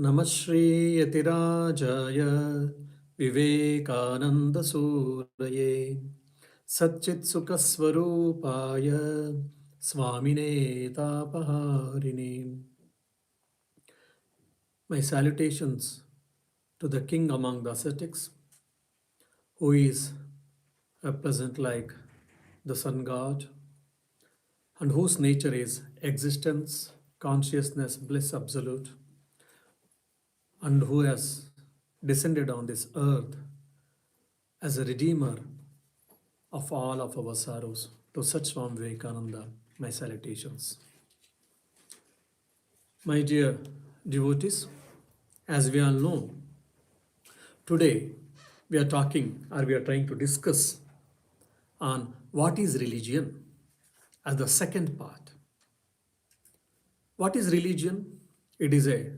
नमः श्रीयतिराजाय विवेकानन्दसूरये सच्चित्सुखस्वरूपाय स्वामिने तापहारिणे. My salutations to the king among the ascetics, who is represent like the sun god and whose nature is existence, consciousness, bliss absolute, and who has descended on this earth as a redeemer of all of our sorrows. To such Swami Vivekananda, my salutations. My dear devotees, as we all know, today we are talking or we are trying to discuss on what is religion as the second part. What is religion? It is a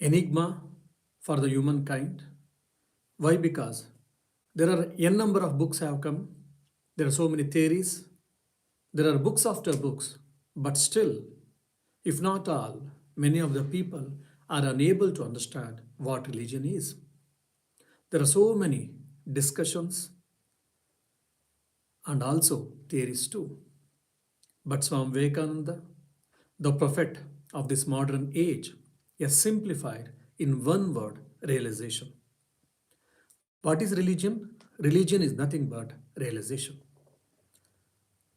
enigma for the humankind. Why? Because there are n number of books have come. There are so many theories. There are books after books, but still, if not all, many of the people are unable to understand what religion is. There are so many discussions and also theories too. But Swami Vivekananda, the prophet of this modern age, has simplified in one word realization. What is religion? Religion is nothing but realization.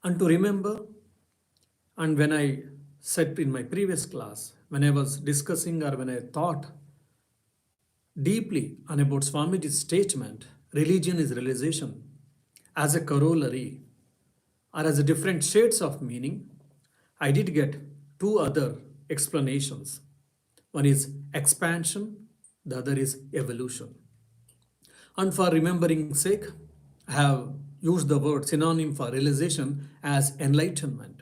And to remember, and when I said in my previous class, when I was discussing or when I thought deeply on about Swamiji's statement, religion is realization, as a corollary or as a different shades of meaning, I did get two other explanations. One is expansion, the other is evolution. And for remembering sake, I have used the word synonym for realization as enlightenment.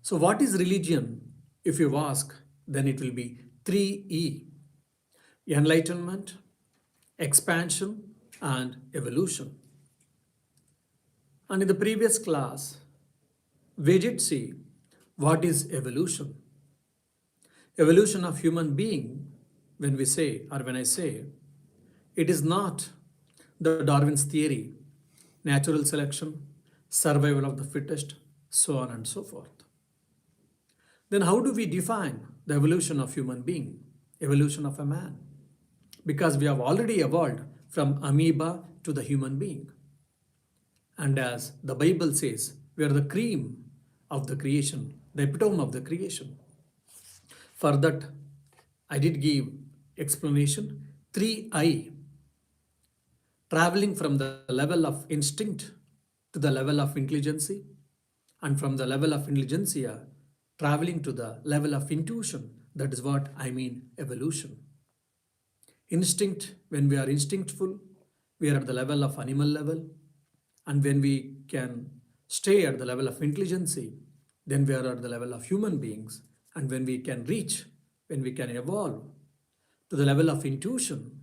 So, what is religion? If you ask, then it will be 3E: enlightenment, expansion, and evolution. And in the previous class, we did see what is evolution. Evolution of human being, when we say, or when I say, it is not the Darwin's theory, natural selection, survival of the fittest, so on and so forth. Then how do we define the evolution of human being, evolution of a man? Because we have already evolved from amoeba to the human being. And as the Bible says, we are the cream of the creation, the epitome of the creation. For that, I did give explanation 3I, traveling from the level of instinct to the level of intelligence, and from the level of intelligentsia, traveling to the level of intuition. That is what I mean evolution. Instinct, when we are instinctful, we are at the level of animal level. And when we can stay at the level of intelligence, then we are at the level of human beings. And when we can reach, when we can evolve to the level of intuition,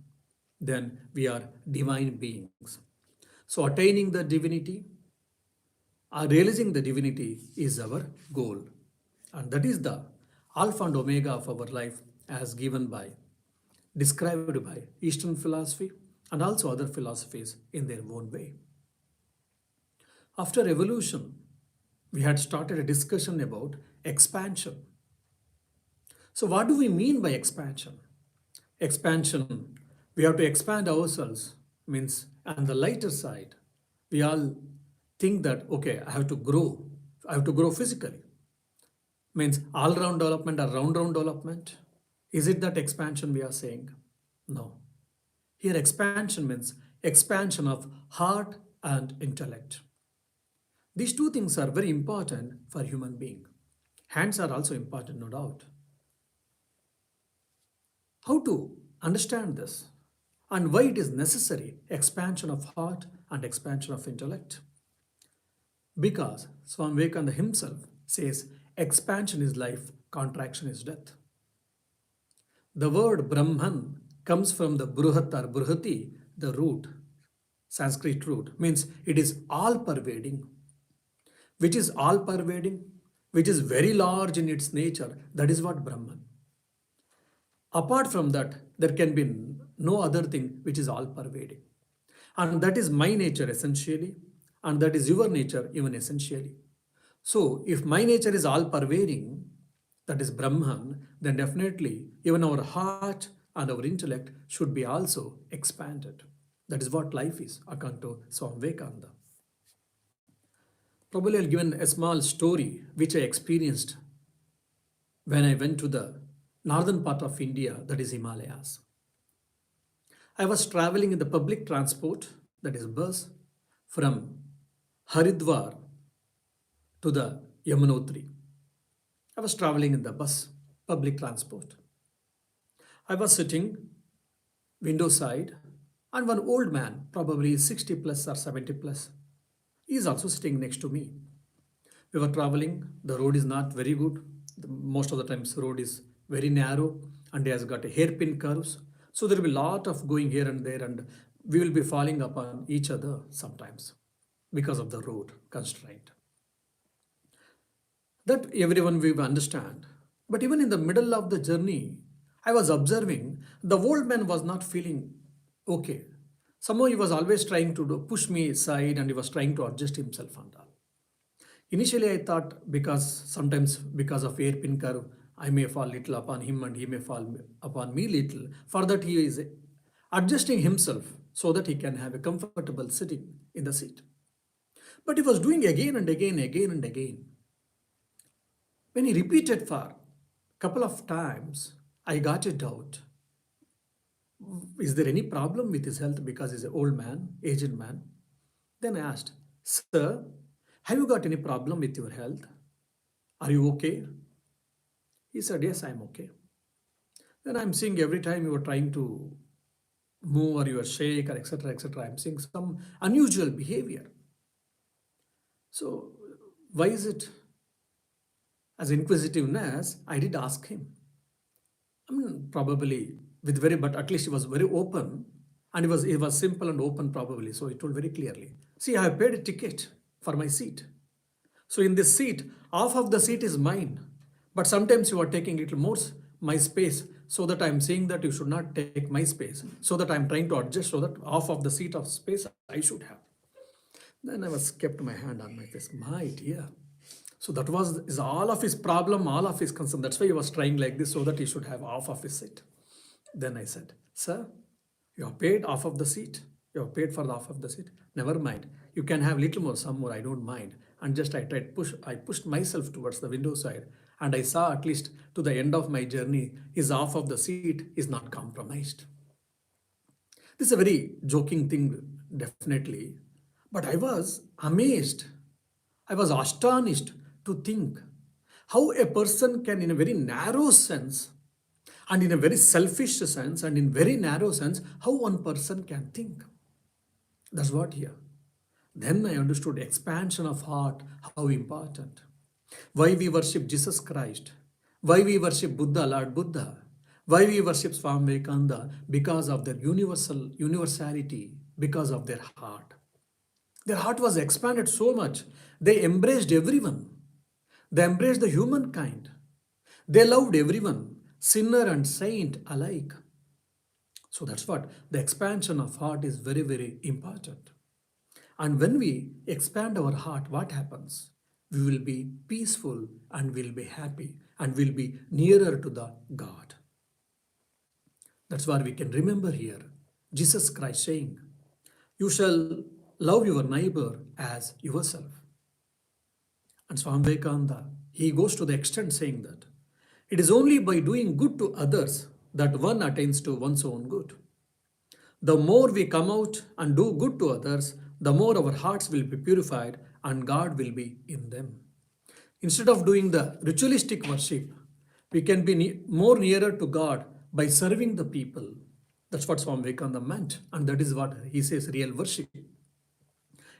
then we are divine beings. So attaining the divinity or realizing the divinity is our goal. And that is the alpha and omega of our life as described by Eastern philosophy and also other philosophies in their own way. After evolution, we had started a discussion about expansion. So what do we mean by expansion? Expansion, we have to expand ourselves, means on the lighter side, we all think that, okay, I have to grow physically. Means all-round development or round-round development. Is it that expansion we are saying? No. Here expansion means expansion of heart and intellect. These two things are very important for human being. Hands are also important, no doubt. How to understand this and why it is necessary expansion of heart and expansion of intellect? Because Swami Vivekananda himself says expansion is life, contraction is death. The word Brahman comes from the Bruhat or Bruhati, the root, Sanskrit root, means it is all pervading. Which is all pervading, which is very large in its nature, that is what Brahman. Apart from that, there can be no other thing which is all pervading. And that is my nature essentially, and that is your nature even essentially. So, if my nature is all pervading, that is Brahman, then definitely even our heart and our intellect should be also expanded. That is what life is, according to Swami Vivekananda. Probably I'll give a small story which I experienced when I went to the northern part of India, that is Himalayas. I was traveling in the public transport, that is bus, from Haridwar to the Yamunotri. I was traveling in the bus, public transport. I was sitting window side, and one old man, probably 60 plus or 70 plus, is also sitting next to me. We were traveling, the road is not very good. Most of the times road is very narrow and it has got a hairpin curves. So there will be a lot of going here and there, and we will be falling upon each other sometimes because of the road constraint. That everyone will understand. But even in the middle of the journey, I was observing the old man was not feeling okay. Somehow he was always trying to push me aside and he was trying to adjust himself and all. Initially, I thought because sometimes because of hairpin curve, I may fall little upon him and he may fall upon me little. For that, he is adjusting himself so that he can have a comfortable sitting in the seat. But he was doing again and again, again and again. When he repeated for a couple of times, I got a doubt. Is there any problem with his health because he's an old man, aged man? Then I asked, Sir, have you got any problem with your health? Are you okay? He said, Yes, I'm okay. Then I'm seeing every time you are trying to move or you are shake or etc. etc. I'm seeing some unusual behavior. So why is it? As inquisitiveness, I did ask him. I mean, probably with very, but at least he was very open, and it was simple and open probably. So he told very clearly, see, I have paid a ticket for my seat. So in this seat, half of the seat is mine, but sometimes you are taking little more my space, so that I'm saying that you should not take my space, so that I'm trying to adjust so that half of the seat of space I should have. Then I was kept my hand on my face. My dear. So that was is all of his problem, all of his concern. That's why he was trying like this so that he should have half of his seat. Then I said, Sir, you have paid half of the seat. You have paid for the half of the seat. Never mind. You can have little more, some more. I don't mind. And just I pushed myself towards the window side, and I saw at least to the end of my journey, his half of the seat is not compromised. This is a very joking thing, definitely. But I was amazed. I was astonished to think how a person can, in a very narrow sense, and in a very selfish sense, and in very narrow sense, how one person can think. That's what here. Then I understood expansion of heart, how important. Why we worship Jesus Christ. Why we worship Buddha, Lord Buddha. Why we worship Swami Vivekananda? Because of their universality, because of their heart. Their heart was expanded so much. They embraced everyone. They embraced the humankind. They loved everyone, sinner and saint alike. So that's what the expansion of heart is very, very important. And when we expand our heart, what happens? We will be peaceful and we'll be happy and we'll be nearer to the God. That's why we can remember here Jesus Christ saying, You shall love your neighbor as yourself. And Swami Vivekananda, he goes to the extent saying that it is only by doing good to others that one attains to one's own good. The more we come out and do good to others, the more our hearts will be purified and God will be in them. Instead of doing the ritualistic worship, we can be more nearer to God by serving the people. That's what Swami Vivekananda meant, and that is what he says real worship.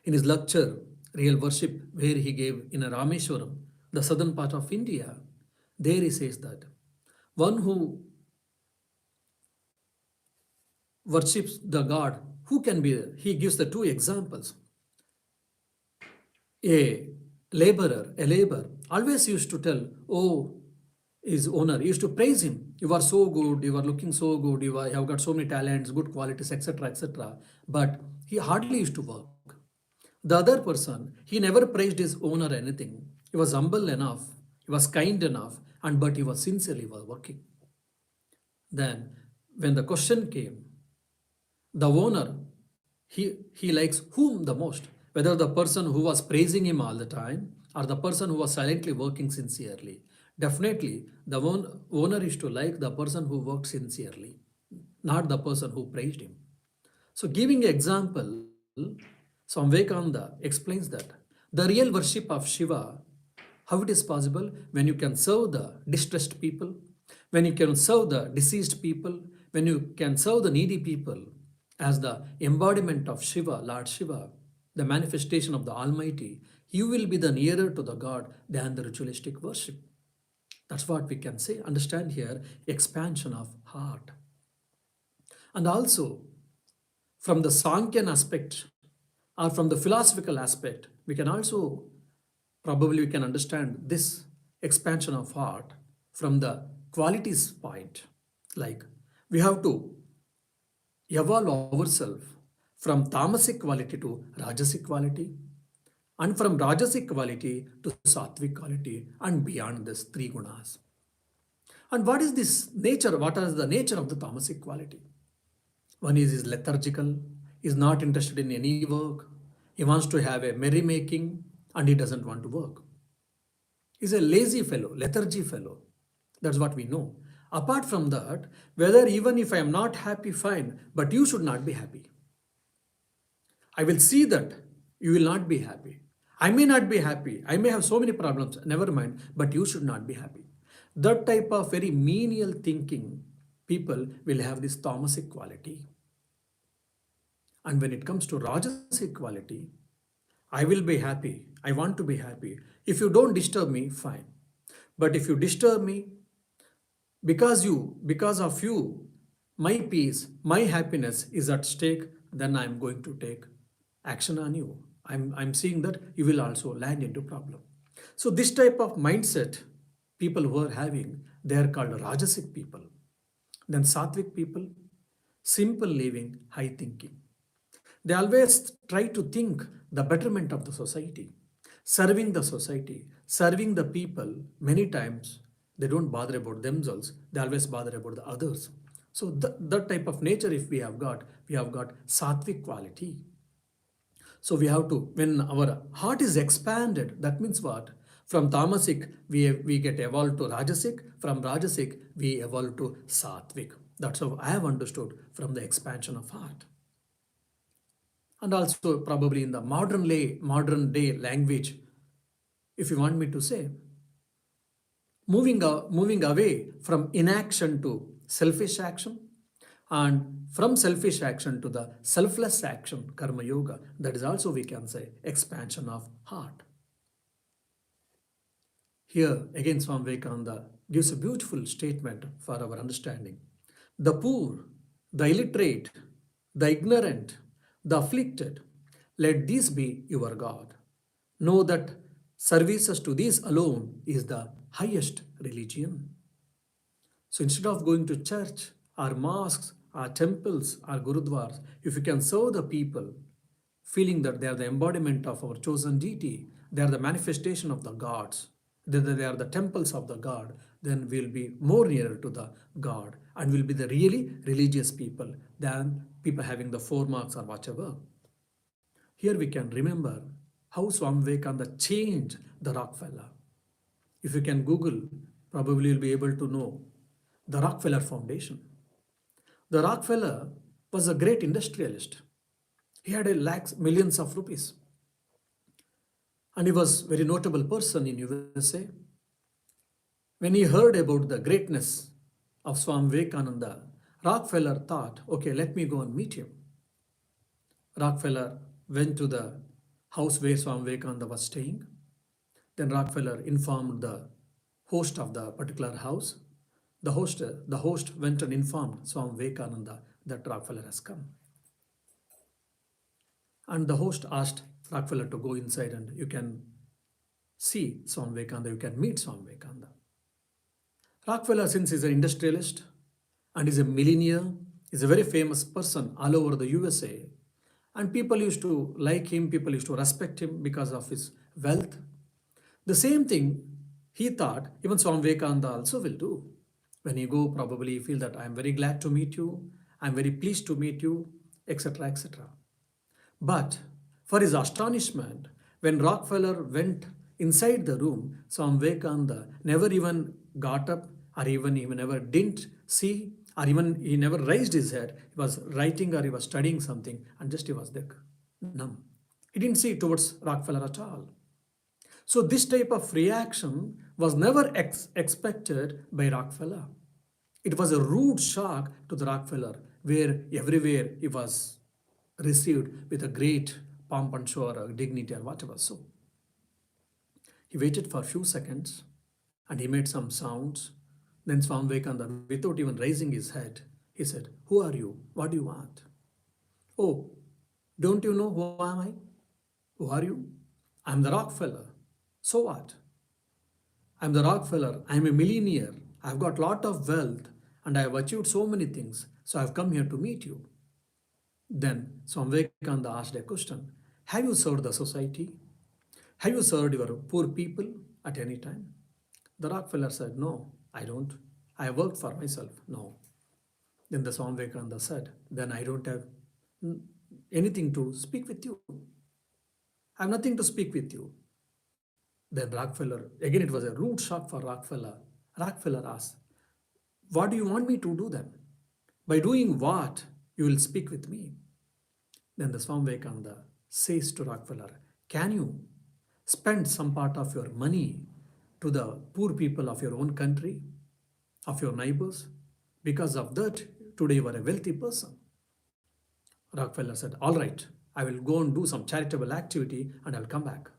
In his lecture, Real Worship, where he gave in Rameshwaram, the southern part of India, there he says that one who worships the God, who can be, he gives the two examples. A laborer always used to tell, oh, his owner, he used to praise him. You are so good, you are looking so good, you have got so many talents, good qualities, etc., etc. But he hardly used to work. The other person, he never praised his owner anything. He was humble enough, he was kind enough, and but he was sincerely working. Then, when the question came, the owner, he likes whom the most? Whether the person who was praising him all the time or the person who was silently working sincerely. Definitely, the owner is to like the person who worked sincerely, not the person who praised him. So, giving an example, Swami Vivekananda explains that the real worship of Shiva, how it is possible when you can serve the distressed people, when you can serve the deceased people, when you can serve the needy people as the embodiment of Shiva, Lord Shiva, the manifestation of the Almighty, you will be the nearer to the God than the ritualistic worship. That's what we can say. Understand here expansion of heart. And also, from the Sankhyan aspect or from the philosophical aspect, we can also probably we can understand this expansion of heart from the qualities point. Like we have to evolve ourselves from tamasic quality to rajasic quality, and from rajasic quality to sattvic quality, and beyond this three gunas. And what is this nature? What is the nature of the tamasic quality? One is lethargical, is not interested in any work. He wants to have a merrymaking and he doesn't want to work. He's a lazy fellow, lethargy fellow. That's what we know. Apart from that, whether even if I am not happy, fine, but you should not be happy. I will see that you will not be happy. I may not be happy. I may have so many problems, never mind, but you should not be happy. That type of very menial thinking, people will have this tamasic quality. And when it comes to Rajasic quality, I will be happy. I want to be happy. If you don't disturb me, fine. But if you disturb me, because of you, my peace, my happiness is at stake, then I'm going to take action on you. I'm seeing that you will also land into problem. So this type of mindset people who are having, they are called Rajasic people. Then Sattvic people, simple living, high thinking. They always try to think the betterment of the society, serving the people. Many times they don't bother about themselves, they always bother about the others. So that type of nature, if we have got sattvic quality. So we have to, when our heart is expanded, that means what? From tamasic, we get evolved to rajasic. From rajasic, we evolve to sattvic. That's how I have understood from the expansion of heart. And also probably in the modern day language, if you want me to say, moving away from inaction to selfish action, and from selfish action to the selfless action, karma yoga, that is also we can say expansion of heart. Here again Swami Vivekananda gives a beautiful statement for our understanding. The poor, the illiterate, the ignorant, the afflicted, let these be your God. Know that services to these alone is the highest religion. So instead of going to church or mosques or temples or gurudwaras, if you can serve the people, feeling that they are the embodiment of our chosen deity, they are the manifestation of the gods, they are the temples of the God, then we'll be more nearer to the God and will be the really religious people than people having the 4 marks or whatever. Here we can remember how Swami Vivekananda changed the Rockefeller. If you can Google, probably you'll be able to know the Rockefeller Foundation. The Rockefeller was a great industrialist. He had a lakhs, millions of rupees. And he was a very notable person in USA. When he heard about the greatness of Swami Vivekananda, Rockefeller thought, okay, let me go and meet him. Rockefeller went to the house where Swami Vivekananda was staying. Then Rockefeller informed the host of the particular house. The host went and informed Swami Vivekananda that Rockefeller has come. And the host asked Rockefeller to go inside and you can see Swami Vivekananda, you can meet Swami Vivekananda. Rockefeller, since he's an industrialist and is a millionaire, is a very famous person all over the USA. And people used to like him, people used to respect him because of his wealth. The same thing he thought even Swami Vivekananda also will do. When you go, probably you feel that I am very glad to meet you, I am very pleased to meet you, etc. etc. But for his astonishment, when Rockefeller went inside the room, Swami Vivekananda never even got up or even never didn't see or even he never raised his head. He was writing or he was studying something and just he was there, numb. He didn't see towards Rockefeller at all. So this type of reaction was never expected by Rockefeller. It was a rude shock to the Rockefeller, where everywhere he was received with a great pomp and show or dignity or whatever. So he waited for a few seconds and he made some sounds. Then Swami Vivekananda, without even raising his head, he said, "Who are you? What do you want?" "Oh, don't you know who am I? Who are you?" "I'm the Rockefeller." "So what?" "I'm the Rockefeller. I'm a millionaire. I've got a lot of wealth and I have achieved so many things. So I've come here to meet you." Then Swami Vivekananda asked a question. "Have you served the society? Have you served your poor people at any time?" The Rockefeller said, "No, I don't. I worked for myself." "No." Then the Swami Vivekananda said, "Then I don't have anything to speak with you. I have nothing to speak with you." Then Rockefeller, again it was a rude shock for Rockefeller. Rockefeller asked, "What do you want me to do then? By doing what you will speak with me?" Then the Swami Vivekananda says to Rockefeller, "Can you spend some part of your money to the poor people of your own country, of your neighbors? Because of that, today you are a wealthy person." Rockefeller said, "All right, I will go and do some charitable activity and I'll come back."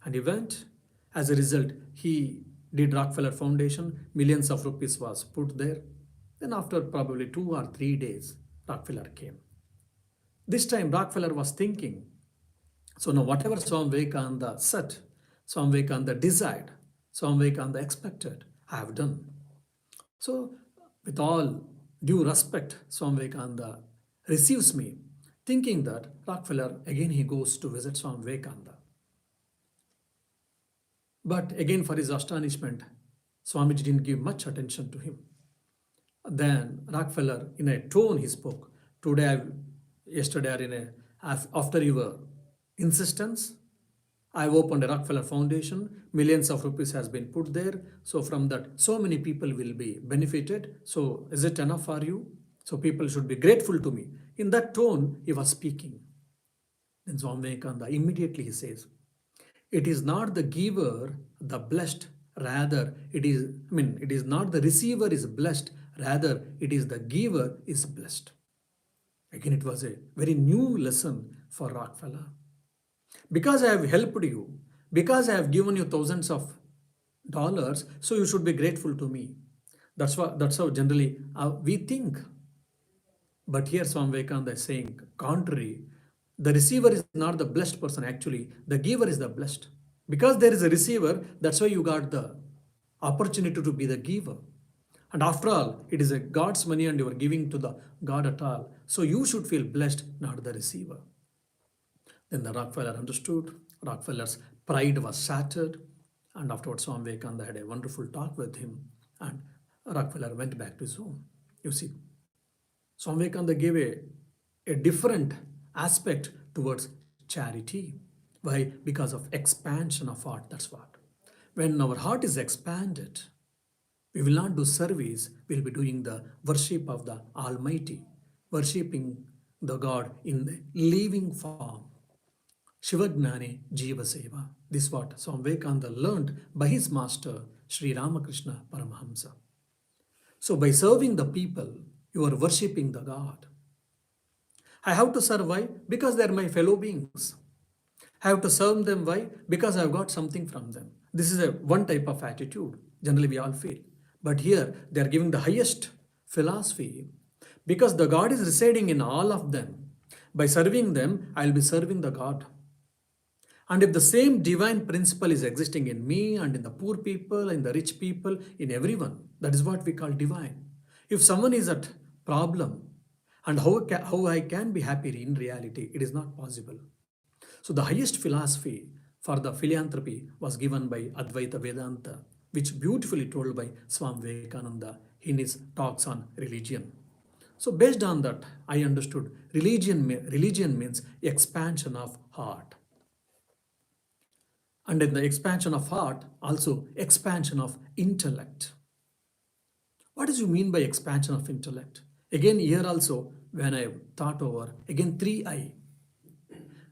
And he went. As a result, he did Rockefeller Foundation. Millions of rupees was put there. Then after probably 2 or 3 days, Rockefeller came. This time Rockefeller was thinking, so now whatever Swami Vivekananda said, Swami Vivekananda desired, Swami Vivekananda expected, I have done. So with all due respect, Swami Vivekananda receives me, thinking that Rockefeller, again he goes to visit Swami Vivekananda. But again, for his astonishment, Swamiji didn't give much attention to him. Then Rockefeller, in a tone he spoke, yesterday, or after your insistence, I opened a Rockefeller Foundation. Millions of rupees has been put there. So from that, so many people will be benefited. So is it enough for you? So people should be grateful to me. In that tone, he was speaking. Then Swami Vivekananda immediately he says, "It is not the giver, the blessed, rather it is not the receiver is blessed, rather it is the giver is blessed." Again, it was a very new lesson for Rockefeller. Because I have helped you, because I have given you thousands of dollars, so you should be grateful to me. That's how generally we think. But here Swami Vivekananda is saying, contrary, the receiver is not the blessed person, actually, the giver is the blessed. Because there is a receiver, that's why you got the opportunity to be the giver. And after all, it is a God's money and you are giving to the God at all. So you should feel blessed, not the receiver. Then the Rockefeller understood. Rockefeller's pride was shattered. And afterwards, Swami Vivekananda had a wonderful talk with him. And Rockefeller went back to his home. You see, Swami Vivekananda gave a different aspect towards charity. Why? Because of expansion of heart. That's what. When our heart is expanded, we will not do service, we will be doing the worship of the Almighty, worshipping the God in the living form. Shivagnani Jiva Seva. This is what Swami Vivekananda learned by his master, Sri Ramakrishna Paramahamsa. So by serving the people, you are worshipping the God. I have to serve why? Because they are my fellow beings. I have to serve them why? Because I have got something from them. This is one type of attitude. Generally we all feel. But here they are giving the highest philosophy because the God is residing in all of them. By serving them, I will be serving the God. And if the same divine principle is existing in me and in the poor people, in the rich people, in everyone, that is what we call divine. If someone is at problem and how I can be happy in reality, it is not possible. So the highest philosophy for the philanthropy was given by Advaita Vedanta, which beautifully told by Swami Vivekananda in his talks on religion. So based on that, I understood religion means expansion of heart. And in the expansion of heart, also expansion of intellect. What does you mean by expansion of intellect? Again, here also, when I thought over, again, 3I.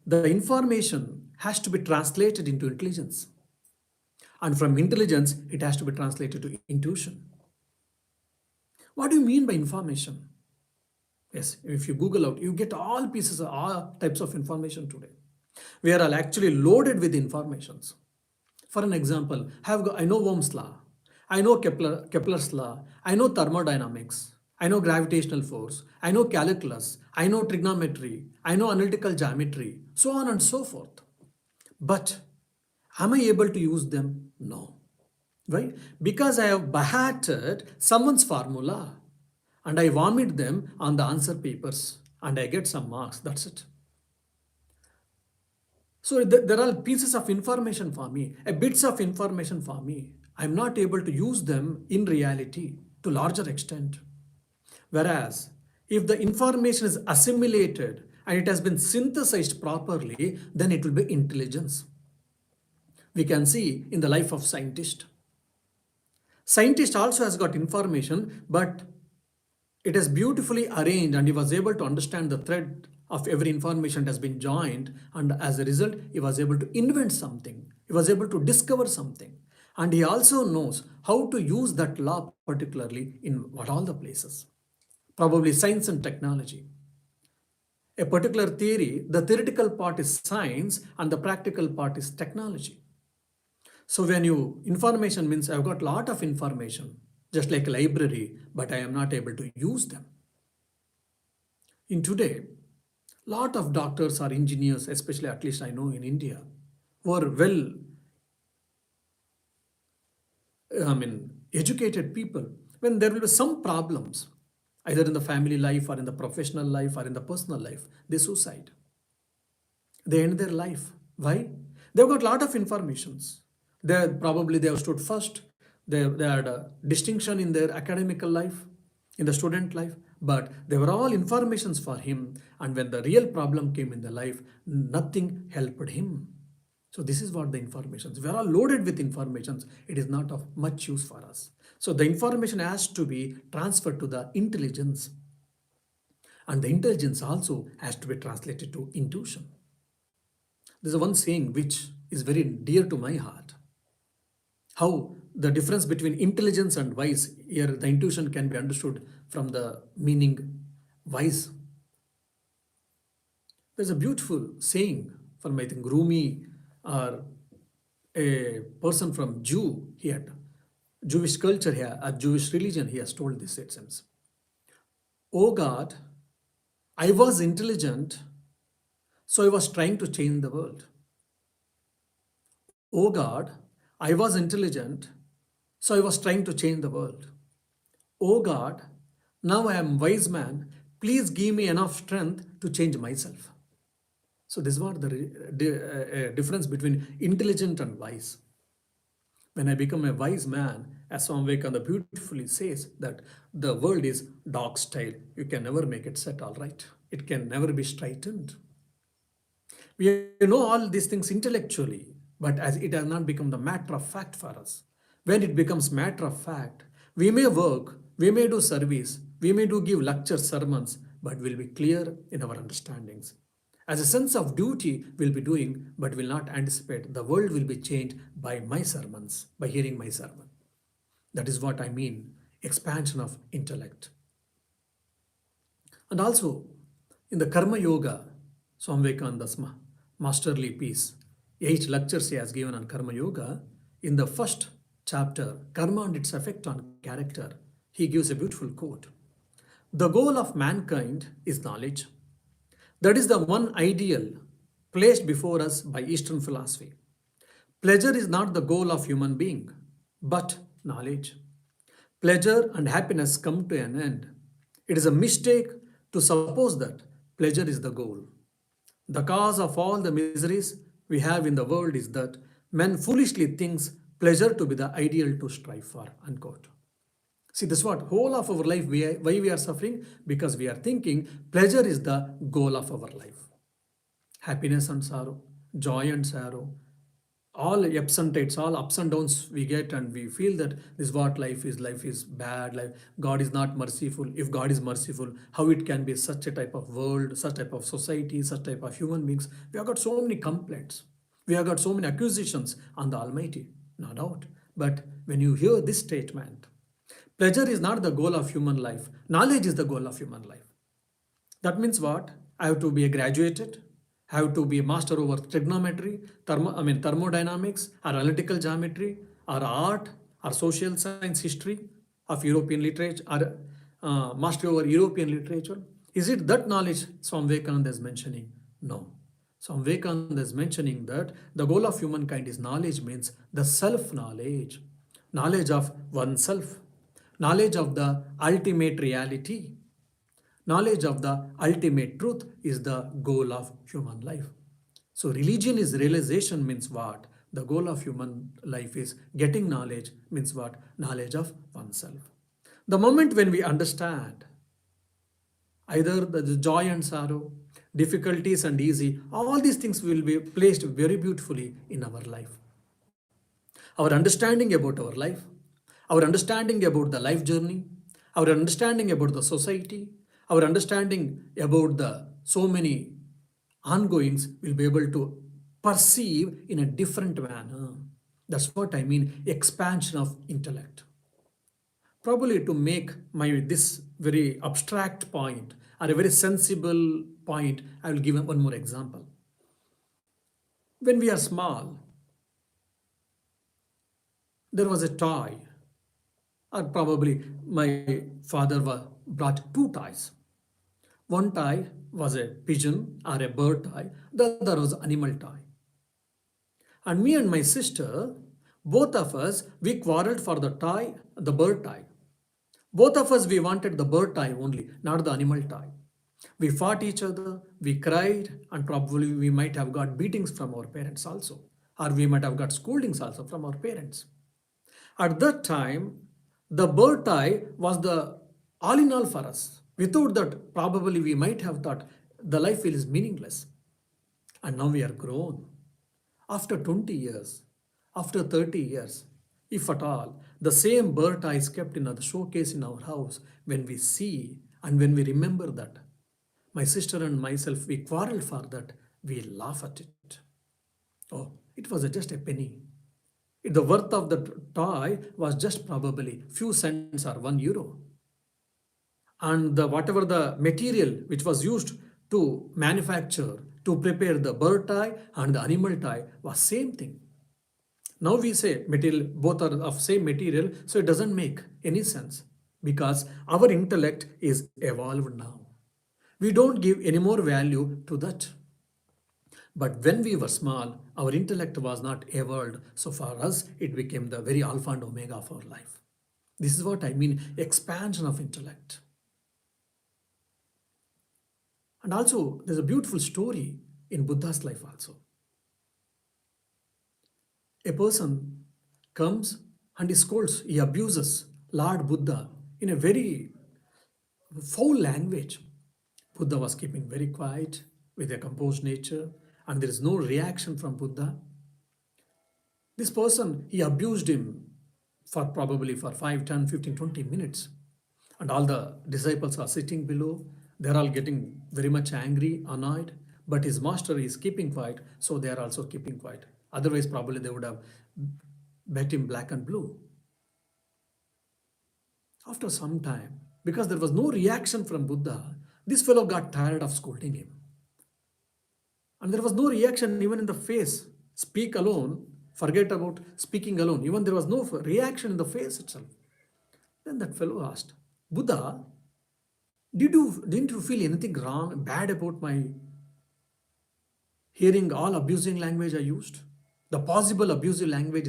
The information has to be translated into intelligence. And from intelligence, it has to be translated to intuition. What do you mean by information? Yes, if you Google out, you get all pieces, all types of information today. We are all actually loaded with informations. For an example, I know Ohm's law, I know Kepler's law, I know thermodynamics, I know gravitational force, I know calculus, I know trigonometry, I know analytical geometry, so on and so forth. But am I able to use them? No. Why? Because I have beheaded someone's formula and I vomit them on the answer papers and I get some marks. That's it. So there are pieces of information for me, bits of information for me. I'm not able to use them in reality to larger extent. Whereas if the information is assimilated and it has been synthesized properly, then it will be intelligence. We can see in the life of scientist. Scientist also has got information, but it is beautifully arranged and he was able to understand the thread of every information that has been joined, and as a result he was able to invent something, he was able to discover something, and he also knows how to use that law particularly in what all the places, probably science and technology. A particular theory, the theoretical part is science and the practical part is technology. So when you information means I've got a lot of information, just like a library, but I am not able to use them. In today, lot of doctors or engineers, especially at least I know in India, who are educated people, when there will be some problems, either in the family life or in the professional life or in the personal life, they suicide. They end their life. Why? They've got a lot of informations. They have stood first. They had a distinction in their academical life, in the student life, but they were all informations for him. And when the real problem came in the life, nothing helped him. So this is what the informations. We are all loaded with informations. It is not of much use for us. So the information has to be transferred to the intelligence. And the intelligence also has to be translated to intuition. There's one saying which is very dear to my heart. How the difference between intelligence and wise, here the intuition can be understood from the meaning wise. There's a beautiful saying from, I think, Rumi, or a person from he had Jewish culture here, a Jewish religion, he has told this, it seems. Oh God, I was intelligent, so I was trying to change the world. Oh God, I was intelligent, so I was trying to change the world. Oh God, now I am wise man, please give me enough strength to change myself. So this is what the difference between intelligent and wise. When I become a wise man, as Swami Vivekananda beautifully says, that the world is dog style. You can never make it set all right. It can never be straightened. We know all these things intellectually, but as it has not become the matter of fact for us. When it becomes matter of fact, we may work, we may do service, we may give lectures, sermons, but we'll be clear in our understandings. As a sense of duty we'll be doing, but will not anticipate the world will be changed by my sermons, by hearing my sermon. That is what I mean, expansion of intellect. And also, in the Karma Yoga, Swami Vivekananda's masterly piece, 8 lectures he has given on Karma Yoga, in the first chapter, Karma and its effect on character, he gives a beautiful quote. The goal of mankind is knowledge. That is the one ideal placed before us by Eastern philosophy. Pleasure is not the goal of human being, but knowledge. Pleasure and happiness come to an end. It is a mistake to suppose that pleasure is the goal. The cause of all the miseries we have in the world is that man foolishly thinks pleasure to be the ideal to strive for. Unquote. See, this is what whole of our life why we are suffering, because we are thinking pleasure is the goal of our life. Happiness and sorrow, joy and sorrow, all ups and tides, all ups and downs we get, and we feel that this is what life is. Life is bad. Life, God is not merciful. If God is merciful, how it can be such a type of world, such type of society, such type of human beings? We have got so many complaints. We have got so many accusations on the Almighty, no doubt. But when you hear this statement, pleasure is not the goal of human life. Knowledge is the goal of human life. That means what? I have to be a graduated, I have to be a master over trigonometry, thermodynamics, or analytical geometry, or art, or social science history of European literature, or master over European literature. Is it that knowledge Swami Vivekananda is mentioning? No. Swami Vivekananda is mentioning that the goal of humankind is knowledge, means the self-knowledge, knowledge of oneself, knowledge of the ultimate reality. Knowledge of the ultimate truth is the goal of human life. So, religion is realization, means what? The goal of human life is getting knowledge, means what? Knowledge of oneself. The moment when we understand either the joy and sorrow, difficulties and easy, all these things will be placed very beautifully in our life. Our understanding about our life, our understanding about the life journey, our understanding about the society, our understanding about the so many ongoings will be able to perceive in a different manner. That's what I mean, expansion of intellect. Probably to make my this very abstract point or a very sensible point, I will give one more example. When we are small, there was a toy, or probably my father brought two toys. One toy was a pigeon or a bird toy, the other was animal toy. And me and my sister, both of us, we quarreled for the toy, the bird toy. Both of us, we wanted the bird toy only, not the animal toy. We fought each other, we cried, and probably we might have got beatings from our parents also, or we might have got scoldings also from our parents. At that time, the bird tie was the all in all for us. Without that, probably we might have thought the life is meaningless. And now we are grown. After 20 years, after 30 years, if at all, the same bird tie is kept in the showcase in our house, when we see and when we remember that, my sister and myself, we quarrel for that, we laugh at it. Oh, it was just a penny. The worth of the toy was just probably few cents or €1. And whatever the material which was used to manufacture, to prepare the bird tie and the animal tie was same thing. Now we say material, both are of same material, so it doesn't make any sense because our intellect is evolved now. We don't give any more value to that. But when we were small, our intellect was not evolved. So for us, it became the very alpha and omega of our life. This is what I mean, expansion of intellect. And also, there's a beautiful story in Buddha's life also. A person comes and he scolds, he abuses Lord Buddha in a very foul language. Buddha was keeping very quiet with a composed nature, and there is no reaction from Buddha. This person, he abused him for probably for 5, 10, 15, 20 minutes. And all the disciples are sitting below. They're all getting very much angry, annoyed. But his master is keeping quiet, so they are also keeping quiet. Otherwise, probably they would have bet him black and blue. After some time, because there was no reaction from Buddha, this fellow got tired of scolding him. And there was no reaction even in the face. Speak alone, forget about speaking alone. Even there was no reaction in the face itself. Then that fellow asked, Buddha, didn't you feel anything wrong, bad about my hearing all abusing language I used, the possible abusive language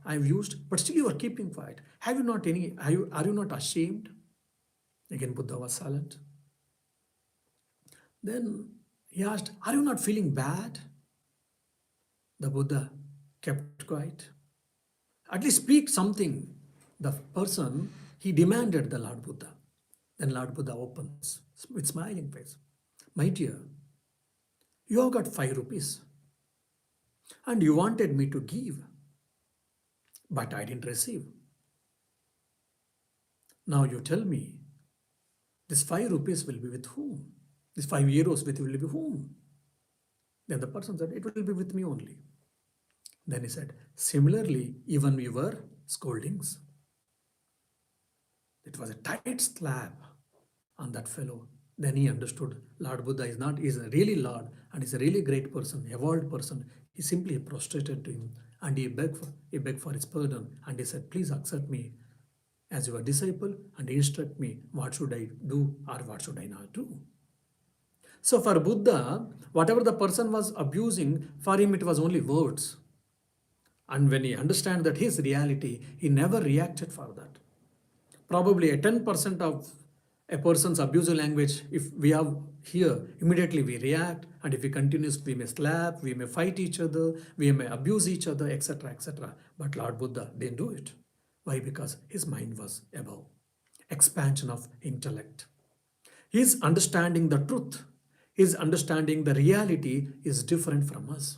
I've used, but still you are keeping quiet. Have you not any? Are you not ashamed? Again, Buddha was silent. Then he asked, "Are you not feeling bad?" The Buddha kept quiet. At least speak something. The person, he demanded the Lord Buddha. Then Lord Buddha opens with smiling face. My dear, you have got 5 rupees and you wanted me to give, but I didn't receive. Now you tell me, this 5 rupees will be with whom? This 5 euros will be with whom? Then the person said, it will be with me only. Then he said, similarly, even your scoldings. It was a tight slap on that fellow. Then he understood Lord Buddha is a really Lord and is a really great person, evolved person. He simply prostrated to him and he begged for his pardon and he said, please accept me as your disciple and instruct me what should I do or what should I not do. So for Buddha, whatever the person was abusing, for him it was only words. And when he understands that his reality, he never reacted for that. Probably a 10% of a person's abusive language, if we have here, immediately we react, and if we continue, we may slap, we may fight each other, we may abuse each other, etc., etc. But Lord Buddha didn't do it. Why? Because his mind was above. Expansion of intellect. His understanding the truth, his understanding the reality is different from us.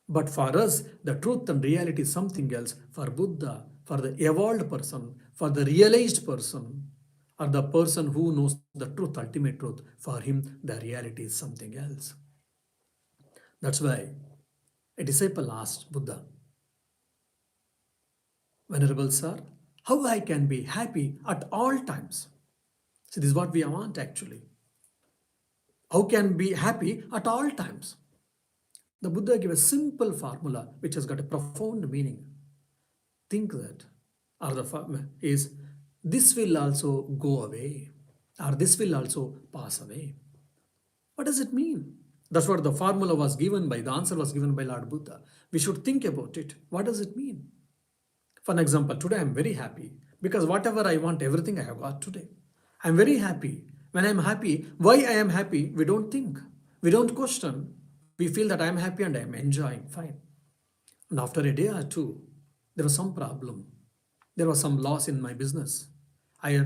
But for us, the truth and reality is something else. For Buddha, for the evolved person, for the realized person, or the person who knows the truth, ultimate truth, for him, the reality is something else. That's why a disciple asked Buddha, Venerable Sir, how I can be happy at all times? So this is what we want actually. How can be happy at all times? The Buddha gave a simple formula which has got a profound meaning. Think that, or the formula is, this will also go away, or this will also pass away. What does it mean? That's what the formula was given by, the answer was given by Lord Buddha. We should think about it. What does it mean? For an example, today I'm very happy because whatever I want, everything I have got today. I'm very happy. When I'm happy, why I am happy, we don't think. We don't question. We feel that I'm happy and I'm enjoying, fine. And after a day or two, there was some problem. There was some loss in my business. I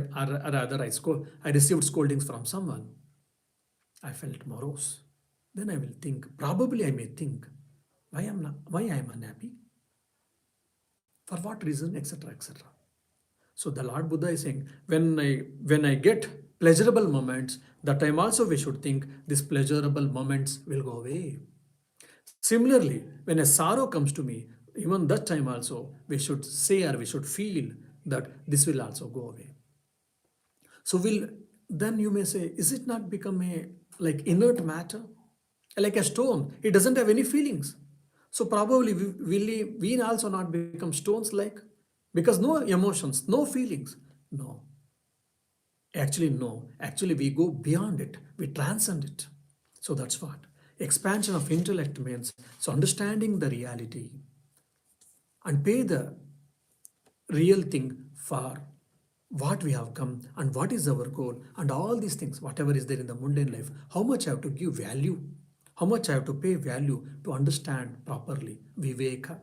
received scoldings from someone. I felt morose. Then I will think, probably I may think, why I am unhappy? For what reason, etc., etc. So the Lord Buddha is saying, when I get pleasurable moments, that time also we should think these pleasurable moments will go away. Similarly, when a sorrow comes to me, even that time also we should say or we should feel that this will also go away. So then you may say, is it not become a like inert matter? Like a stone, it doesn't have any feelings. So probably we also not become stones like, because no emotions, no feelings. No. Actually we go beyond it, we transcend it. So that's what expansion of intellect means. So understanding the reality and pay the real thing for what we have come and what is our goal and all these things, whatever is there in the mundane life, how much I have to give value, how much I have to pay value to understand properly. Viveka,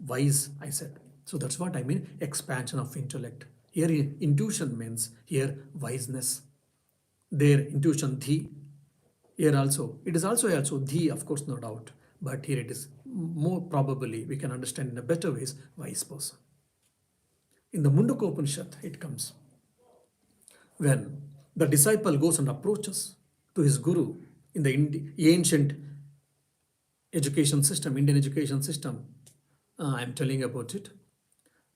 wise, I said. So that's what I mean, expansion of intellect. Here intuition means here wiseness. There intuition, dhi. Here also, it is also dhi, of course, no doubt. But here it is more probably, we can understand in a better ways, wise person. In the Mundaka Upanishad, it comes. When the disciple goes and approaches to his guru in the ancient education system, Indian education system, I'm telling about it.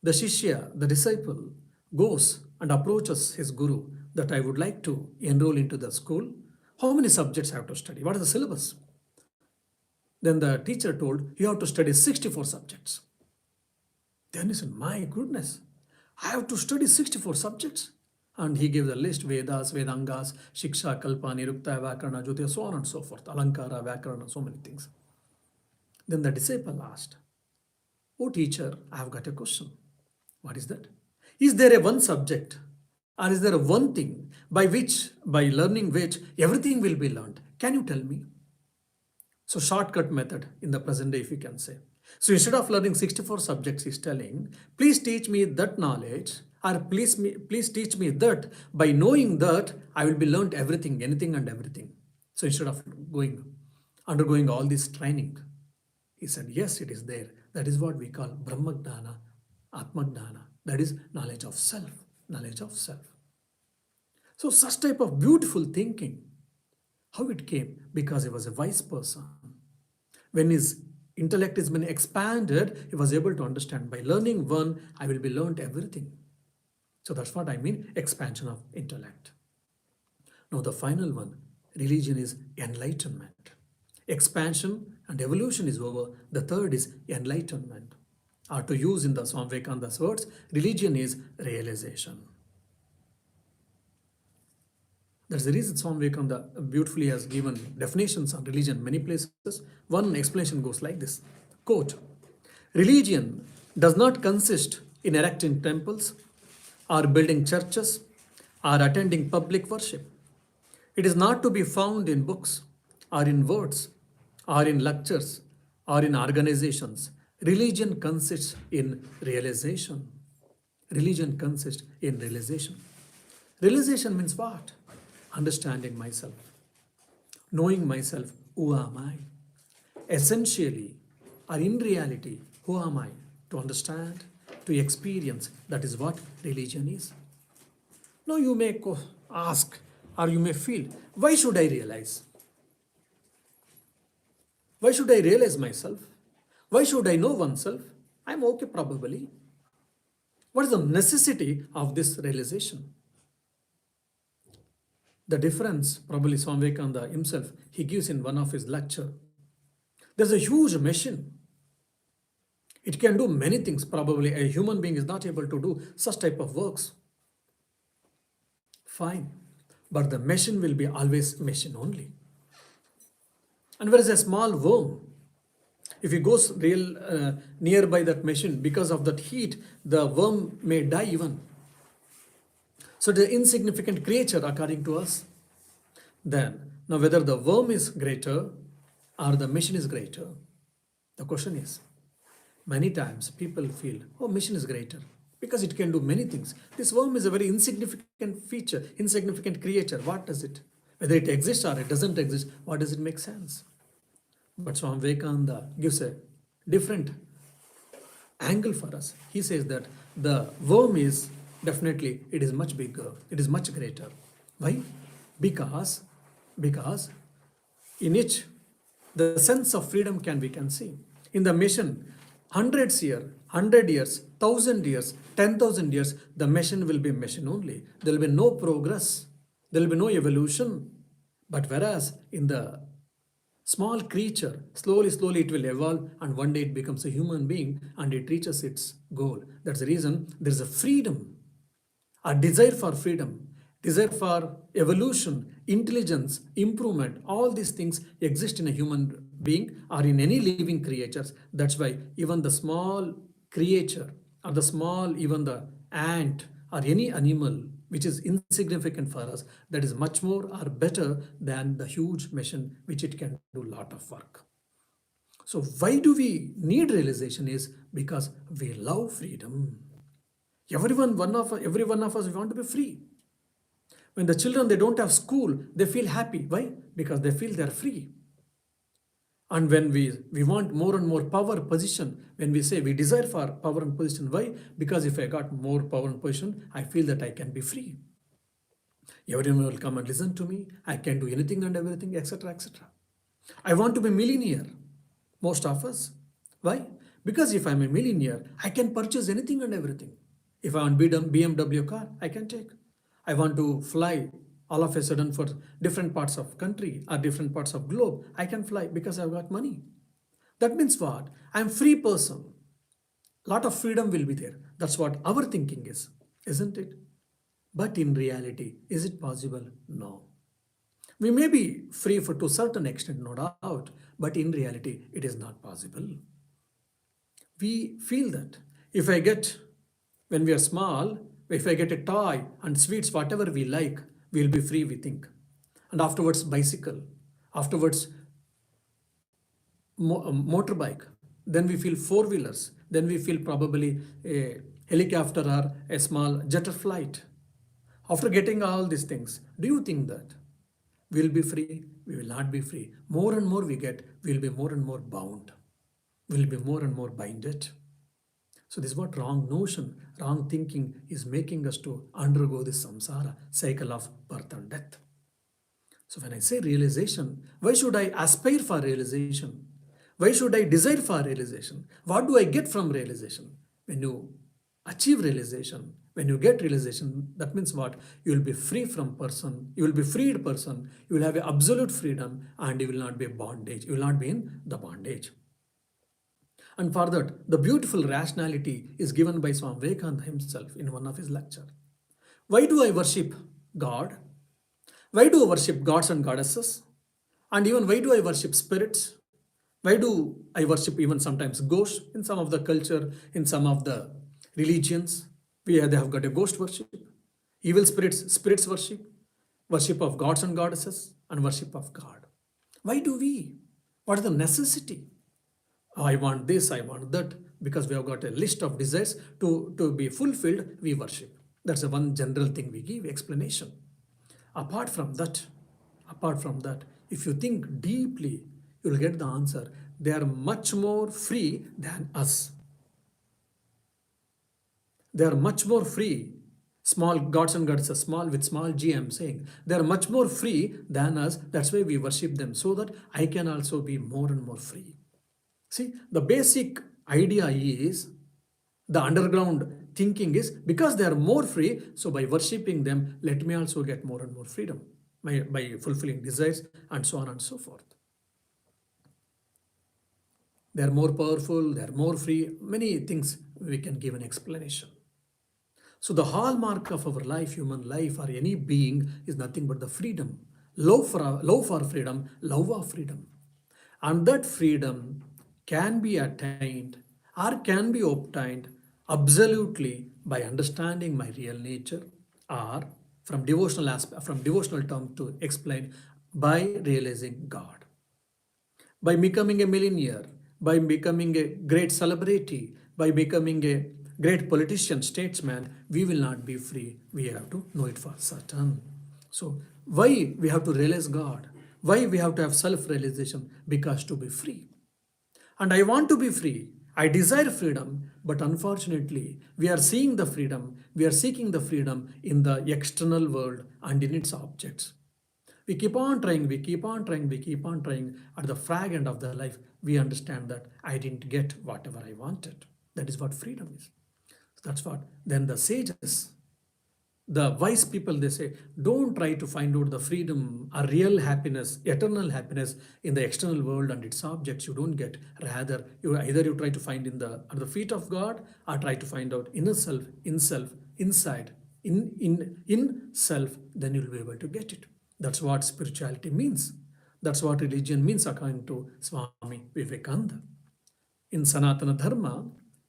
The Shishya, the disciple, goes and approaches his guru that I would like to enroll into the school. How many subjects I have to study? What is the syllabus? Then the teacher told, you have to study 64 subjects. Then he said, my goodness, I have to study 64 subjects. And he gave the list: Vedas, Vedangas, Shiksha, Kalpa, Nirukta, Vyakarana, Jyotir, so on and so forth. Alankara, Vyakarana, so many things. Then the disciple asked, "Oh teacher, I have got a question. What is that? Is there a one subject, or is there a one thing by learning which everything will be learned? Can you tell me?" So shortcut method in the present day, if you can say. So instead of learning 64 subjects, he's telling, please teach me that knowledge, or please teach me that by knowing that I will be learned everything, anything and everything. So instead of undergoing all this training, he said, yes, it is there. That is what we call Brahmagnana, Atmagnana. That is knowledge of self, knowledge of self. So such type of beautiful thinking, how it came? Because he was a wise person. When his intellect has been expanded, he was able to understand by learning one, I will be learned everything. So that's what I mean, expansion of intellect. Now the final one, religion is enlightenment. Expansion and evolution is over. The third is enlightenment. Or to use in the Swami Vivekananda's words, religion is realization. That's the reason Swami Vivekananda beautifully has given definitions on religion many places. One explanation goes like this, quote, religion does not consist in erecting temples or building churches or attending public worship. It is not to be found in books or in words or in lectures or in organizations. Religion consists in realization. Religion consists in realization. Realization means what? Understanding myself, knowing myself, who am I? Essentially, or in reality, who am I? To understand, to experience, that is what religion is. Now you may ask, or you may feel, why should I realize? Why should I realize myself? Why should I know oneself? I'm okay probably. What is the necessity of this realization? The difference, probably Swami Vivekananda himself, he gives in one of his lecture. There's a huge machine. It can do many things. Probably a human being is not able to do such type of works. Fine. But the machine will be always machine only. And whereas a small worm, if it goes real nearby that machine, because of that heat, the worm may die even. So the insignificant creature according to us. Then, now whether the worm is greater or the machine is greater, the question is, many times people feel, oh, machine is greater because it can do many things. This worm is a very insignificant feature, insignificant creature. What does it? Whether it exists or it doesn't exist, what does it make sense? But Swami Vivekananda gives a different angle for us. He says that the worm is definitely, it is much bigger, it is much greater. Why? Because in it, the sense of freedom we can see. In the machine, 100 years, 1,000 years, 10,000 years, the machine will be machine only. There will be no progress. There will be no evolution. But whereas in the small creature, slowly it will evolve, and one day it becomes a human being and it reaches its goal. That's the reason there is a freedom, a desire for freedom, desire for evolution, intelligence, improvement. All these things exist in a human being or in any living creatures. That's why even the small creature or even the ant or any animal which is insignificant for us, that is much more or better than the huge machine which it can do a lot of work. So why do we need realization is because we love freedom. Every one of us, we want to be free. When the children, they don't have school, they feel happy. Why? Because they feel they're free. And when we want more and more power, position, when we say we desire for power and position, why? Because if I got more power and position, I feel that I can be free. Everyone will come and listen to me. I can do anything and everything, etc., etc. I want to be a millionaire. Most of us. Why? Because if I'm a millionaire, I can purchase anything and everything. If I want BMW car, I can take. I want to fly all of a sudden for different parts of country or different parts of globe, I can fly because I've got money. That means what? I'm free person. Lot of freedom will be there. That's what our thinking is, isn't it? But in reality, is it possible? No. We may be free for to a certain extent, no doubt, but in reality, it is not possible. We feel that if I get, when we are small, if I get a toy and sweets, whatever we like, we'll be free, we think. And afterwards, bicycle, afterwards, motorbike, then we feel four wheelers, then we feel probably a helicopter or a small jet flight. After getting all these things, do you think that we'll be free? We will not be free. More and more we get, we'll be more and more bound. We'll be more and more binded. So this is what wrong notion, wrong thinking is making us to undergo this samsara cycle of birth and death. So when I say realization, why should I aspire for realization? Why should I desire for realization? What do I get from realization? When you achieve realization, when you get realization, that means what? You will be free from person, you will be freed person, you will have a absolute freedom and you will not be a bondage, you will not be in the bondage. And for that, the beautiful rationality is given by Swami Vivekananda himself in one of his lectures. Why do I worship God? Why do I worship gods and goddesses? And even why do I worship spirits? Why do I worship even sometimes ghosts in some of the culture, in some of the religions? They have got a ghost worship, evil spirits, spirits worship, worship of gods and goddesses, and worship of God. Why do we? What is the necessity? I want this, I want that, because we have got a list of desires to be fulfilled, we worship. That's the one general thing we give explanation. Apart from that, if you think deeply, you will get the answer. They are much more free than us. They are much more free. Small gods and goddesses, small with small g, I'm saying. They are much more free than us. That's why we worship them, so that I can also be more and more free. See, the basic idea is, the underground thinking is, because they are more free, so by worshipping them, let me also get more and more freedom by fulfilling desires and so on and so forth. They are more powerful, they are more free, many things we can give an explanation. So the hallmark of our life, human life, or any being is nothing but the freedom. Love for freedom, love of freedom. And that freedom can be attained or can be obtained absolutely by understanding my real nature, or from devotional aspect, from devotional term to explain, by realizing God. By becoming a millionaire, by becoming a great celebrity, by becoming a great politician, statesman, we will not be free. We have to know it for certain. So why we have to realize God? Why we have to have self-realization? Because to be free. And I want to be free. I desire freedom, but unfortunately, we are seeing the freedom, we are seeking the freedom in the external world and in its objects. We keep on trying, we keep on trying, we keep on trying. At the fag end of the life, we understand that I didn't get whatever I wanted. That is what freedom is. That's what. Then the sages, the wise people, they say, don't try to find out the freedom or real happiness, eternal happiness in the external world and its objects. You don't get. Rather, you try to find at the feet of God, or try to find out inner self, in self, inside, in self. Then you'll be able to get it. That's what spirituality means. That's what religion means, according to Swami Vivekananda. In Sanatana Dharma,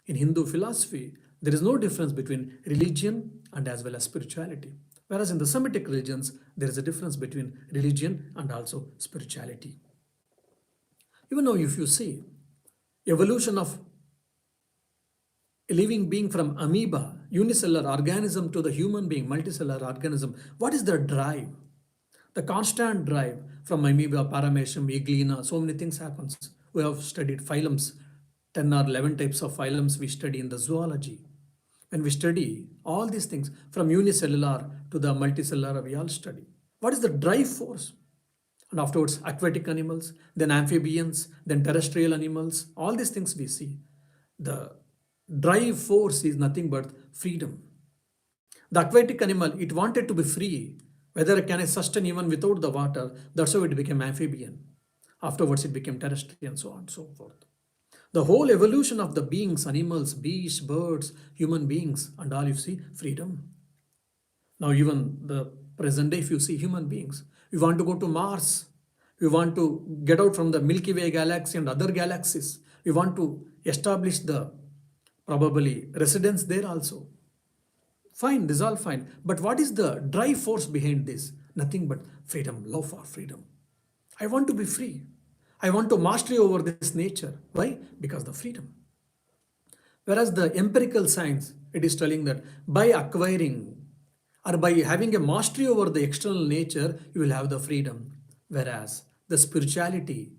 in Hindu philosophy, there is no difference between religion and as well as spirituality. Whereas in the Semitic religions, there is a difference between religion and also spirituality. Even now, if you see evolution of a living being from amoeba, unicellular organism, to the human being, multicellular organism, what is the drive? The constant drive from amoeba, paramecium, iglina, so many things happens. We have studied phylums, 10 or 11 types of phylums we study in the zoology. When we study all these things, from unicellular to the multicellular, we all study. What is the drive force? And afterwards, aquatic animals, then amphibians, then terrestrial animals, all these things we see. The drive force is nothing but freedom. The aquatic animal, it wanted to be free. Whether it can sustain even without the water, that's how it became amphibian. Afterwards, it became terrestrial, and so on and so forth. The whole evolution of the beings, animals, beasts, birds, human beings, and all, you see, freedom. Now, even the present day, if you see human beings, we want to go to Mars. We want to get out from the Milky Way galaxy and other galaxies. We want to establish the probably residence there also. Fine, this is all fine. But what is the drive force behind this? Nothing but freedom, love for freedom. I want to be free. I want to mastery over this nature. Why? Because the freedom. Whereas the empirical science, it is telling that by acquiring or by having a mastery over the external nature, you will have the freedom. Whereas the spirituality,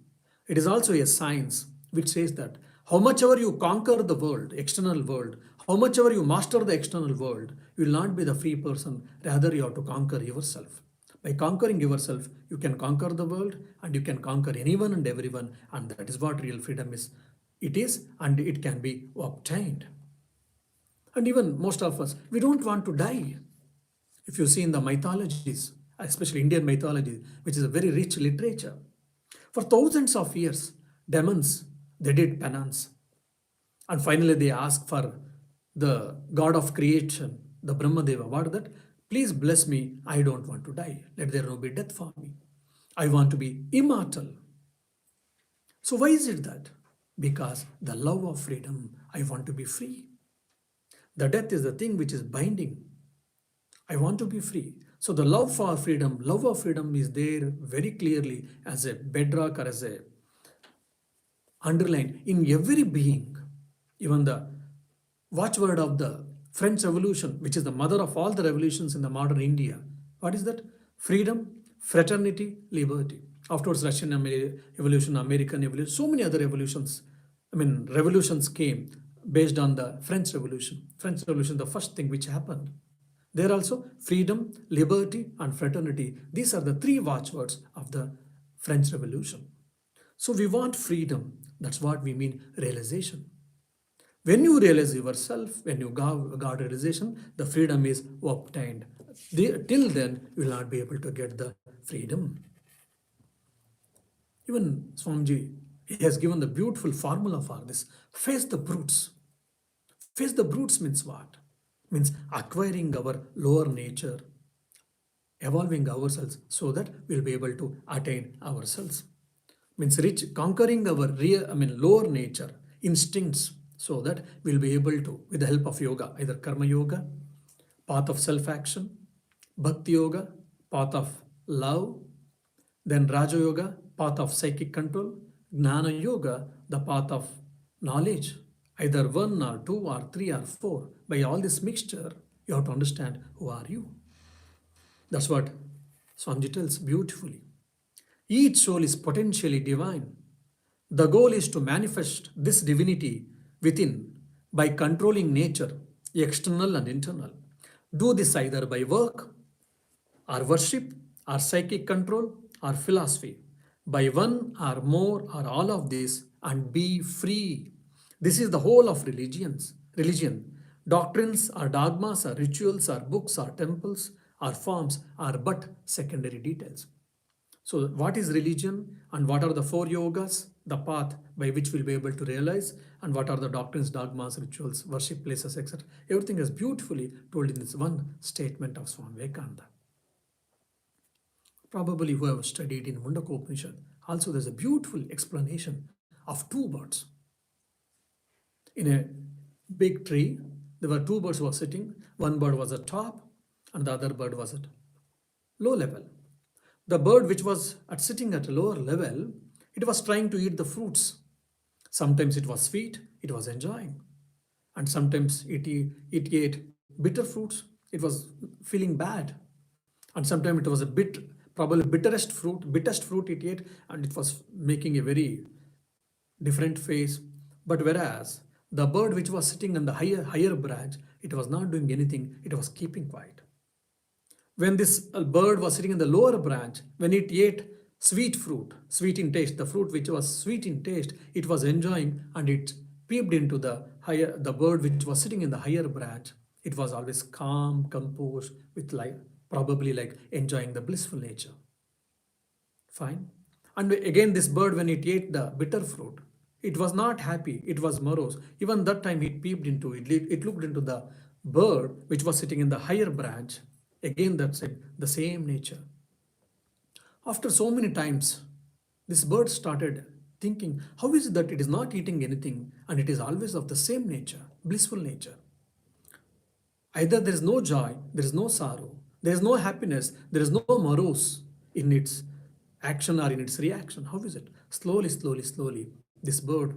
it is also a science which says that how much ever you conquer the world, external world, how much ever you master the external world, you will not be the free person. Rather, you have to conquer yourself. By conquering yourself, you can conquer the world and you can conquer anyone and everyone, and that is what real freedom is. It is, and it can be obtained. And even most of us, we don't want to die. If you see in the mythologies, especially Indian mythology, which is a very rich literature, for thousands of years, demons, they did penance. And finally, they asked for the god of creation, the Brahmadeva. What is that? Please bless me. I don't want to die. Let there no be death for me. I want to be immortal. So, why is it that? Because the love of freedom, I want to be free. The death is the thing which is binding. I want to be free. So, the love of freedom is there very clearly as a bedrock or as a underlined in every being. Even the watchword of the French Revolution, which is the mother of all the revolutions in the modern India. What is that? Freedom, fraternity, liberty. Afterwards, Russian evolution, American evolution, so many other revolutions. Revolutions came based on the French Revolution. French Revolution, the first thing which happened. There also, freedom, liberty, and fraternity. These are the three watchwords of the French Revolution. So we want freedom. That's what we mean realization. When you realize yourself, when you got realization, the freedom is obtained. Till then, you will not be able to get the freedom. Even Swamiji, he has given the beautiful formula for this. Face the brutes. Face the brutes means what? Means acquiring our lower nature, evolving ourselves so that we'll be able to attain ourselves. Means conquering our lower nature, instincts, so that we'll be able to, with the help of yoga, either karma yoga, path of self-action, bhakti yoga, path of love, then raja yoga, path of psychic control, gnana yoga, the path of knowledge, either one or two or three or four. By all this mixture, you have to understand who are you. That's what Swamiji tells beautifully. Each soul is potentially divine. The goal is to manifest this divinity within by controlling nature, external and internal. Do this either by work or worship or psychic control or philosophy, by one or more or all of this, and be free. This is the whole of religion. Doctrines or dogmas or rituals or books or temples or forms are but secondary details. So what is religion and what are the four yogas, the path by which we'll be able to realize, and what are the doctrines, dogmas, rituals, worship places, etc. Everything is beautifully told in this one statement of Swami Vivekananda. Probably who have studied in Mundaka Upanishad, also there's a beautiful explanation of two birds. In a big tree, there were two birds who were sitting. One bird was at top and the other bird was at low level. The bird which was sitting at a lower level, it was trying to eat the fruits. Sometimes it was sweet, it was enjoying. And sometimes it ate bitter fruits, it was feeling bad. And sometimes it was probably bittest fruit it ate, and it was making a very different face. But whereas the bird which was sitting on the higher branch, it was not doing anything, it was keeping quiet. When this bird was sitting in the lower branch, when it ate sweet in taste, the fruit which was sweet in taste, it was enjoying, and it peeped into the bird which was sitting in the higher branch. It was always calm, composed, with probably enjoying the blissful nature. Fine. And again, this bird, when it ate the bitter fruit, it was not happy, it was morose. Even that time it peeped into it looked into the bird which was sitting in the higher branch. Again, that said, the same nature. After so many times, this bird started thinking, how is it that it is not eating anything and it is always of the same nature, blissful nature? Either there is no joy, there is no sorrow, there is no happiness, there is no morose in its action or in its reaction. How is it? Slowly, slowly, slowly, this bird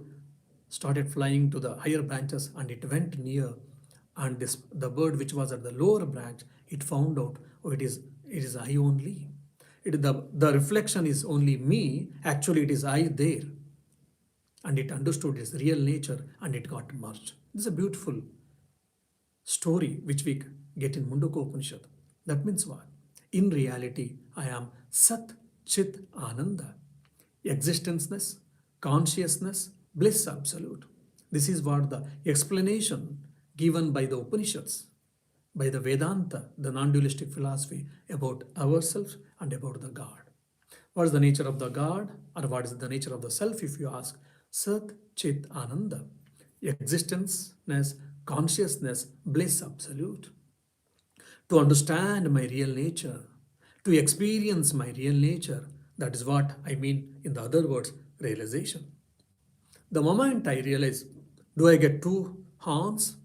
started flying to the higher branches and it went near. And the bird which was at the lower branch, it found out, oh, it is I only. The reflection is only me. Actually, it is I there. And it understood its real nature and it got merged. This is a beautiful story which we get in Mundaka Upanishad. That means what? In reality, I am Sat Chit Ananda. Existenceness, consciousness, bliss absolute. This is what the explanation given by the Upanishads, by the Vedanta, the non-dualistic philosophy about ourselves and about the God. What is the nature of the God, or what is the nature of the self, if you ask? Sat Chit Ananda. Existenceness, consciousness, bliss absolute. To understand my real nature, to experience my real nature, that is what I mean, in the other words, realization. The moment I realize, do I get two horns?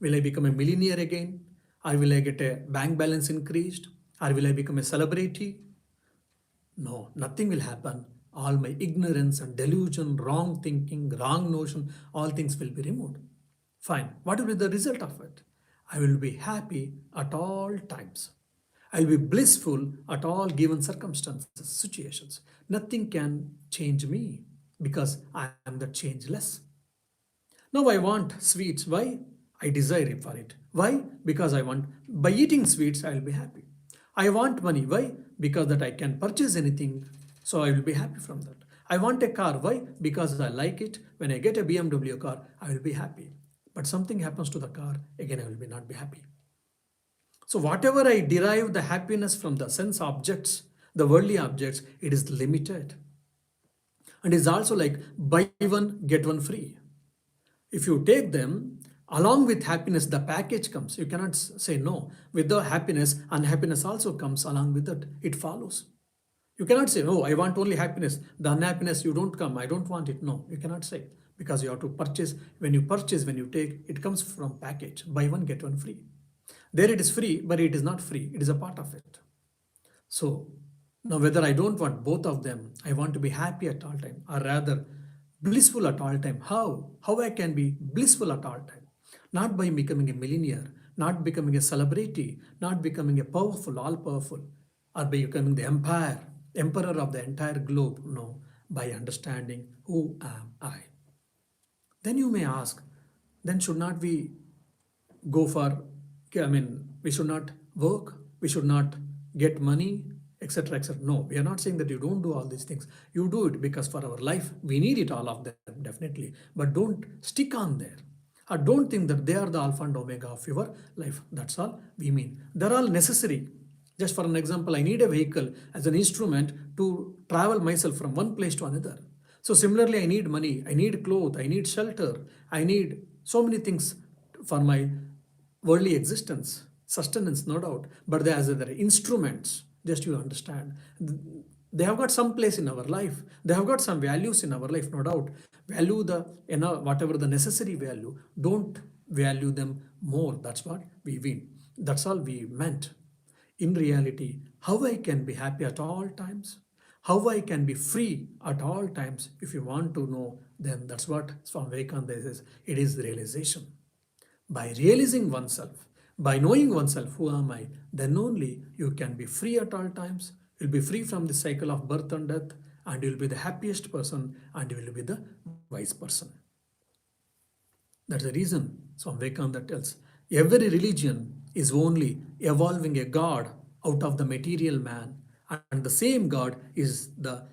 Will I become a millionaire again? Or will I get a bank balance increased? Or will I become a celebrity? No, nothing will happen. All my ignorance and delusion, wrong thinking, wrong notion, all things will be removed. Fine. What will be the result of it? I will be happy at all times. I will be blissful at all given circumstances, situations. Nothing can change me because I am the changeless. Now I want sweets. Why? I desire for it. Why? Because I want, by eating sweets, I will be happy. I want money. Why? Because that I can purchase anything, so I will be happy from that. I want a car. Why? Because I like it. When I get a BMW car, I will be happy. But something happens to the car, again I will be not be happy. So whatever I derive the happiness from the sense objects, the worldly objects, it is limited. And it's also like buy one, get one free. If you take them, along with happiness, the package comes. You cannot say no. With the happiness, unhappiness also comes along with it. It follows. You cannot say, oh, I want only happiness. The unhappiness, you don't come. I don't want it. No, you cannot say. Because you have to purchase. When you take, it comes from package. Buy one, get one free. There it is free, but it is not free. It is a part of it. So now whether I don't want both of them, I want to be happy at all time, or rather blissful at all time. How? How I can be blissful at all time? Not by becoming a millionaire, not becoming a celebrity, not becoming a powerful, all powerful, or by becoming the emperor of the entire globe. No, by understanding who am I. Then you may ask, then should not we go for, we should not work, we should not get money, etc., etc. No, we are not saying that you don't do all these things. You do it because for our life, we need it, all of them, definitely. But don't stick on there. Or don't think that they are the alpha and omega of your life. That's all we mean. They're all necessary. Just for an example, I need a vehicle as an instrument to travel myself from one place to another. So similarly, I need money, I need clothes, I need shelter, I need so many things for my worldly existence, sustenance, no doubt. But they as their instruments, just you understand. They have got some place in our life. They have got some values in our life, no doubt. Value the, whatever the necessary value. Don't value them more. That's what we mean. That's all we meant. In reality, how I can be happy at all times, how I can be free at all times, if you want to know, then that's what Swami Vivekananda says. It is realization. By realizing oneself, by knowing oneself, who am I, then only you can be free at all times. You'll be free from the cycle of birth and death, and you'll be the happiest person, and you will be the wise person. That's the reason Swami Vivekananda tells every religion is only evolving a God out of the material man, and the same God is the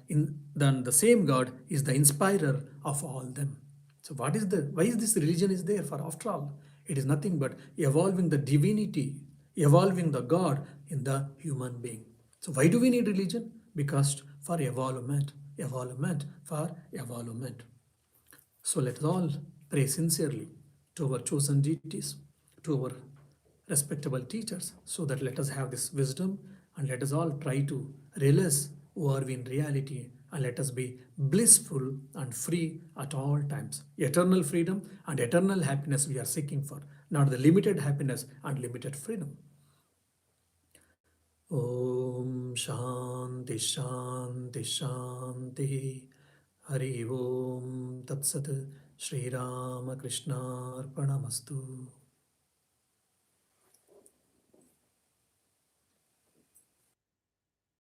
same God is the inspirer of all them. So why is this religion is there for? After all, it is nothing but evolving the divinity, evolving the God in the human being. So why do we need religion? Because for evolvement for evolvement. So let us all pray sincerely to our chosen deities, to our respectable teachers, so that let us have this wisdom and let us all try to realize who are we in reality, and let us be blissful and free at all times. Eternal freedom and eternal happiness we are seeking for, not the limited happiness and limited freedom. Om Shanti Shanti Shanti. Hari Om Tat Sat. Shri Rama Krishna Arpanamastu.